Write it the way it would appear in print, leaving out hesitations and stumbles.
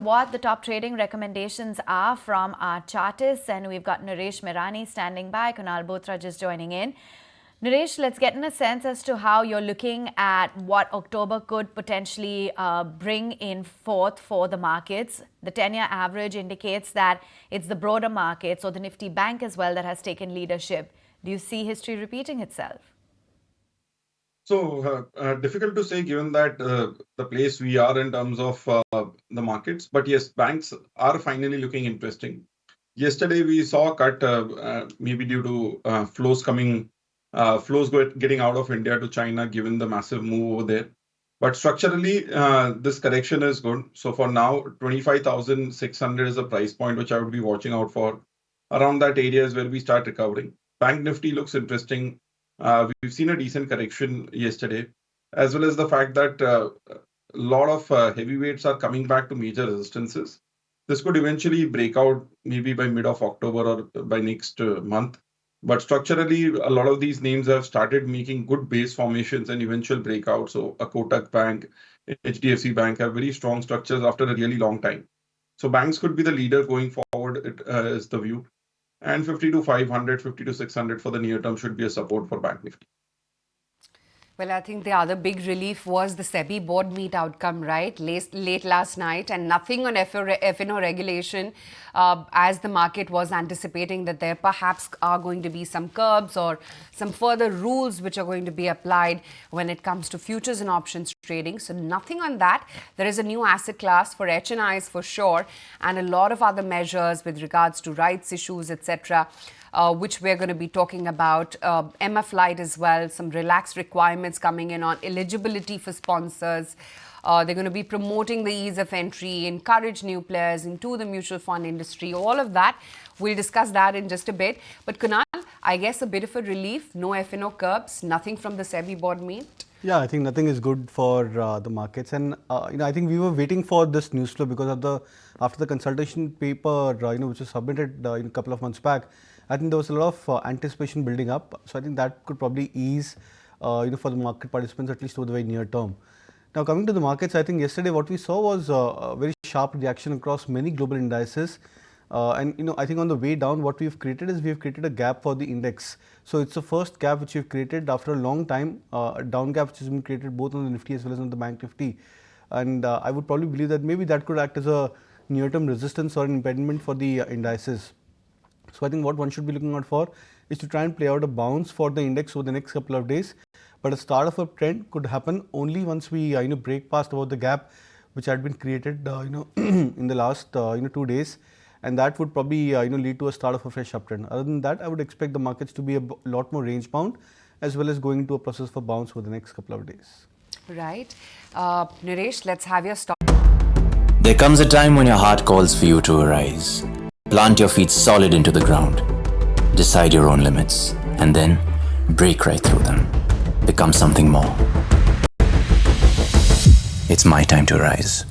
What the top trading recommendations are from our chartists, and we've got Nooresh Merani standing by, Kunal Bothra just joining in. Nooresh, let's get in a sense as to how you're looking at what October could potentially bring in forth for the markets. The 10-year average indicates that it's the broader markets, or the Nifty-Bank as well, that has taken leadership. Do you see history repeating itself? So difficult to say given that the place we are in terms of the markets. But yes, banks are finally looking interesting. Yesterday we saw a cut, maybe due to flows getting out of India to China, given the massive move over there. But structurally, this correction is good. So for now, 25,600 is a price point which I would be watching out for. Around that area is where we start recovering. Bank Nifty looks interesting. We've seen a decent correction yesterday, as well as the fact that a lot of heavyweights are coming back to major resistances. This could eventually break out maybe by mid of October or by next month. But structurally, a lot of these names have started making good base formations and eventual breakouts. So a Kotak Bank, HDFC Bank have very strong structures after a really long time. So banks could be the leader going forward, is the view. And 50 to 500, 50 to 600 for the near term should be a support for Bank Nifty. Well, I think the other big relief was the SEBI board meet outcome, right? Late last night, and nothing on F&O regulation, as the market was anticipating that there perhaps are going to be some curbs or some further rules which are going to be applied when it comes to futures and options trading. So nothing on that. There is a new asset class for HNIs for sure, and a lot of other measures with regards to rights issues, etc., which we're going to be talking about. MF Lite as well, some relaxed requirements coming in on eligibility for sponsors. They're going to be promoting the ease of entry, encourage new players into the mutual fund industry. All of that, we'll discuss that in just a bit. But Kunal, I guess a bit of a relief, no F&O curbs, nothing from the SEBI board meet. Yeah, I think nothing is good for the markets, and I think we were waiting for this news flow because of after the consultation paper which was submitted a couple of months back. I think there was a lot of anticipation building up, so I think that could probably ease for the market participants, at least over the very near term. Now coming to the markets, I think yesterday what we saw was a very sharp reaction across many global indices. And I think on the way down, what we've created is we've created a gap for the index. So it's the first gap which we've created after a long time, a down gap which has been created both on the Nifty as well as on the Bank Nifty. And I would probably believe that maybe that could act as a near-term resistance or an impediment for the indices. So I think what one should be looking out for is to try and play out a bounce for the index over the next couple of days. But a start of a trend could happen only once we break past about the gap which had been created in the last 2 days. And that would probably lead to a start of a fresh uptrend. Other than that, I would expect the markets to be a lot more range bound, as well as going into a process for bounce for the next couple of days. Right. Nooresh, let's have your stop. There comes a time when your heart calls for you to arise. Plant your feet solid into the ground. Decide your own limits. And then break right through them. Become something more. It's my time to rise.